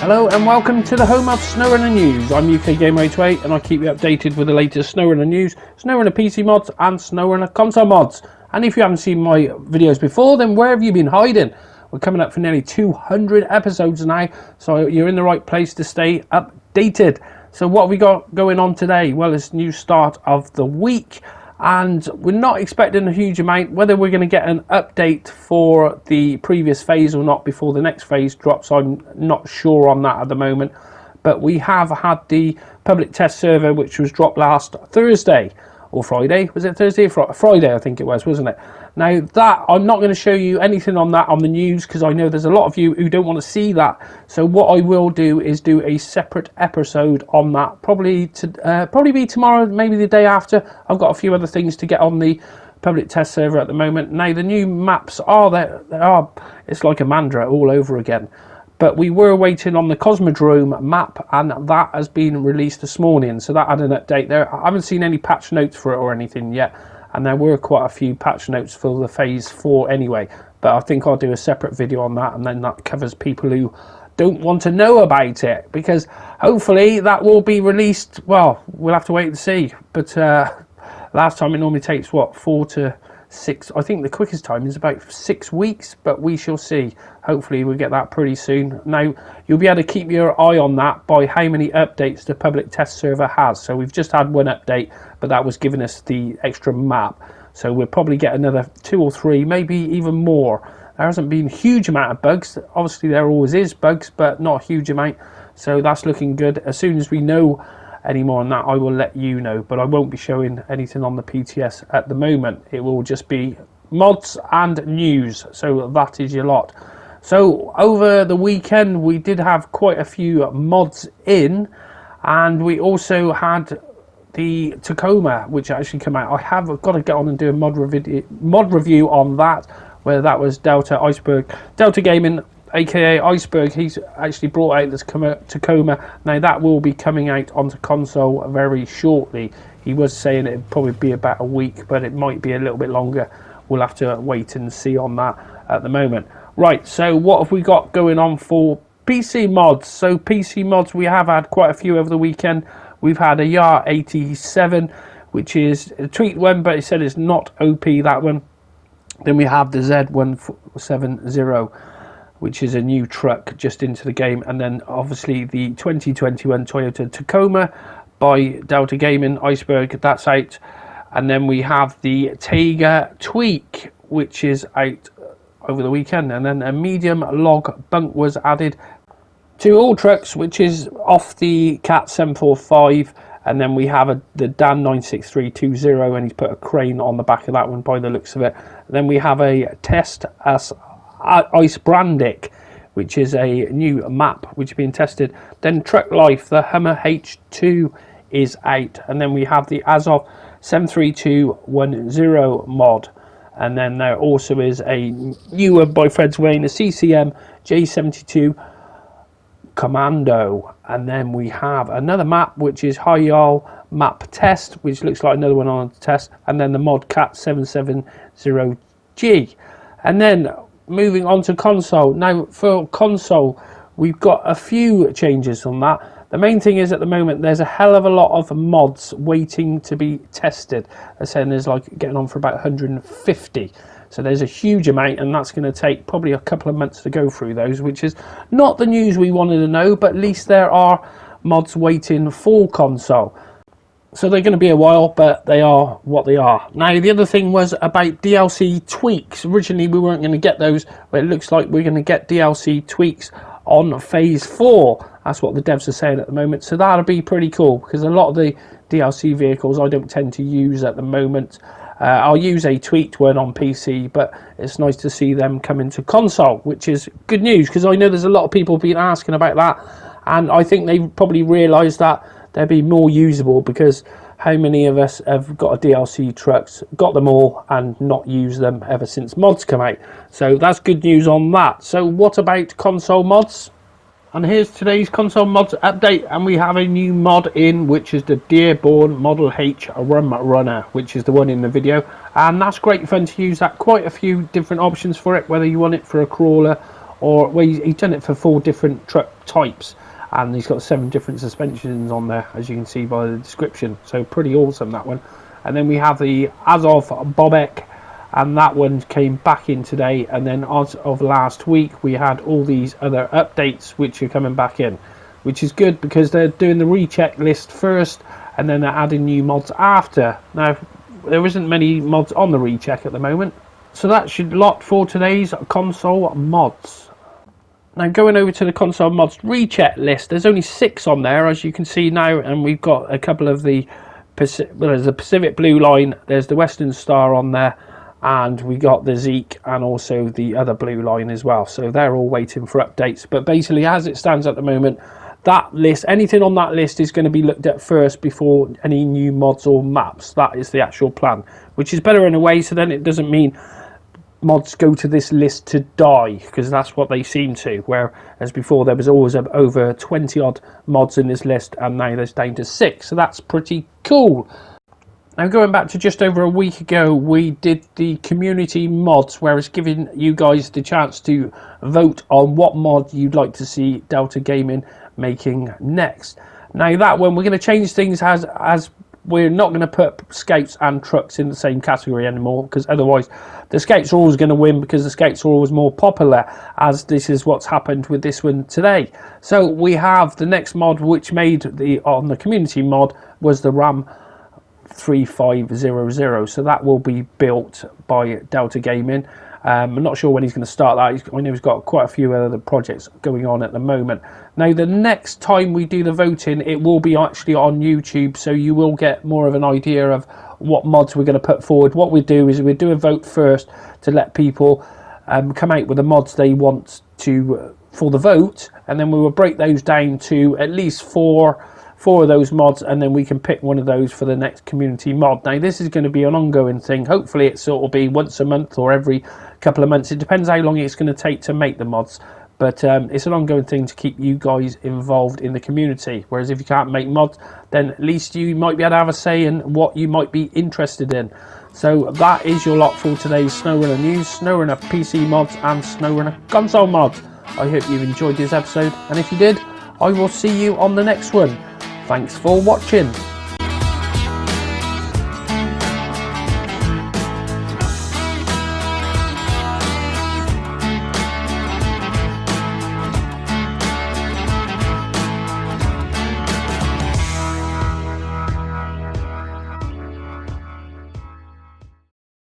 Hello and welcome to the home of Snowrunner News. I'm UK Gamer 828 and I keep you updated with the latest Snowrunner news, Snowrunner PC mods and Snowrunner console mods. And if you haven't seen my videos before, then where have you been hiding? We're coming up for nearly 200 episodes now, so you're in the right place to stay updated. So what have we got going on today? Well, it's new start of the week and we're not expecting a huge amount. Whether we're going to get an update for the previous phase or not before the next phase drops, I'm not sure on that at the moment. But we have had the public test server, which was dropped last Thursday or Friday. Was it Thursday? Friday, I think it was, wasn't it? Now that, I'm not going to show you anything on that on the news because I know there's a lot of you who don't want to see that. So what I will do is do a separate episode on that, probably be tomorrow, maybe the day after. I've got a few other things to get on the public test server at the moment. Now the new maps are there. It's like a Mandra all over again. But we were waiting on the Cosmodrome map, and that has been released this morning. So that had an update there. I haven't seen any patch notes for it or anything yet. And there were quite a few patch notes for the Phase 4 anyway. But I think I'll do a separate video on that, and then that covers people who don't want to know about it. Because hopefully that will be released. Well, we'll have to wait and see. But last time it normally takes, what, 4 to 6, I think the quickest time is about 6 weeks, but we shall see. Hopefully we'll get that pretty soon. Now you'll be able to keep your eye on that by how many updates the public test server has. So we've just had one update, but that was giving us the extra map, so we'll probably get another 2 or 3, maybe even more. There hasn't been a huge amount of bugs. Obviously there always is bugs, but not a huge amount, so that's looking good. As soon as we know any more on that, I will let you know, but I won't be showing anything on the PTS at the moment. It will just be mods and news, so that is your lot. So over the weekend we did have quite a few mods in, and we also had the Tacoma, which actually came out. I have got to get on and do a mod review on that, where that was Delta Gaming, aka Iceberg. He's actually brought out this Tacoma. Now that will be coming out onto console very shortly. He was saying it'd probably be about a week, but it might be a little bit longer. We'll have to wait and see on that at the moment. Right, so what have we got going on for PC mods? So PC mods, we have had quite a few over the weekend. We've had a YAR 87, which is a tweaked one, but it said it's not OP, that one. Then we have the Z170, which is a new truck just into the game, and then obviously the 2021 Toyota Tacoma by Delta Gaming, Iceberg, that's out. And then we have the Taiga Tweak, which is out over the weekend, and then a medium log bunk was added to all trucks, which is off the Cat 745. And then we have the Dan 96320, and he's put a crane on the back of that one by the looks of it. And then we have a Test as Ice Brandick, which is a new map which is being tested. Then Truck Life, the Hummer H2 is out, and then we have the Azov 73210 mod, and then there also is a newer by Fred's Wayne, a CCM J72 Commando, and then we have another map which is Hayal Map Test, which looks like another one on the test, and then the mod Cat 770G. And then moving on to console. Now for console we've got a few changes on that. The main thing is at the moment there's a hell of a lot of mods waiting to be tested. They're saying there's like getting on for about 150. So there's a huge amount, and that's going to take probably a couple of months to go through those, which is not the news we wanted to know, but at least there are mods waiting for console. So they're going to be a while, but they are what they are. Now, the other thing was about DLC tweaks. Originally, we weren't going to get those, but it looks like we're going to get DLC tweaks on Phase 4. That's what the devs are saying at the moment. So that'll be pretty cool, because a lot of the DLC vehicles I don't tend to use at the moment. I'll use a tweaked one on PC, but it's nice to see them come into console, which is good news, because I know there's a lot of people been asking about that, and I think they've probably realised that they'll be more usable, because how many of us have got a DLC trucks, got them all, and not used them ever since mods come out? So that's good news on that. So what about console mods? And here's today's console mods update, and we have a new mod in, which is the Dearborn Model H Rum Runner, which is the one in the video, and that's great fun to use. That quite a few different options for it, whether you want it for a crawler or, well, he's done it for 4 different truck types, and he's got 7 different suspensions on there, as you can see by the description. So pretty awesome, that one. And then we have the Azov Bobek, and that one came back in today. And then as of last week, we had all these other updates which are coming back in, which is good because they're doing the recheck list first and then they're adding new mods after. Now, there isn't many mods on the recheck at the moment, so that should lot for today's console mods. Now, going over to the console mods recheck list, there's only 6 on there, as you can see now, and we've got a couple of the there's the Pacific Blue Line, there's the Western Star on there, and we got the Zeke and also the other Blue Line as well. So they're all waiting for updates. But basically, as it stands at the moment, that list, anything on that list is going to be looked at first before any new mods or maps. That is the actual plan, which is better in a way, so then it doesn't mean mods go to this list to die, because that's what they seem to, whereas before there was always over 20 odd mods in this list, and now there's down to 6, so that's pretty cool. Now, going back to just over a week ago, we did the community mods, where it's giving you guys the chance to vote on what mod you'd like to see Delta Gaming making next. Now, that one, we're going to change things as we're not going to put scouts and trucks in the same category anymore, because otherwise the scouts are always going to win, because the scouts are always more popular, as this is what's happened with this one today. So we have the next mod which made on the community mod was the Ram 3500, so that will be built by Delta Gaming. I'm not sure when he's going to start that. I know he's got quite a few other projects going on at the moment. Now, the next time we do the voting, it will be actually on YouTube, so you will get more of an idea of what mods we're going to put forward. What we do is we do a vote first to let people come out with the mods they want to for the vote, and then we will break those down to at least four of those mods, and then we can pick one of those for the next community mod. Now, this is going to be an ongoing thing. Hopefully it sort of be once a month or every couple of months. It depends how long it's going to take to make the mods, but it's an ongoing thing to keep you guys involved in the community. Whereas if you can't make mods, then at least you might be able to have a say in what you might be interested in. So that is your lot for today's SnowRunner news, SnowRunner PC mods and SnowRunner console mods. I hope you've enjoyed this episode, and if you did, I will see you on the next one. Thanks for watching.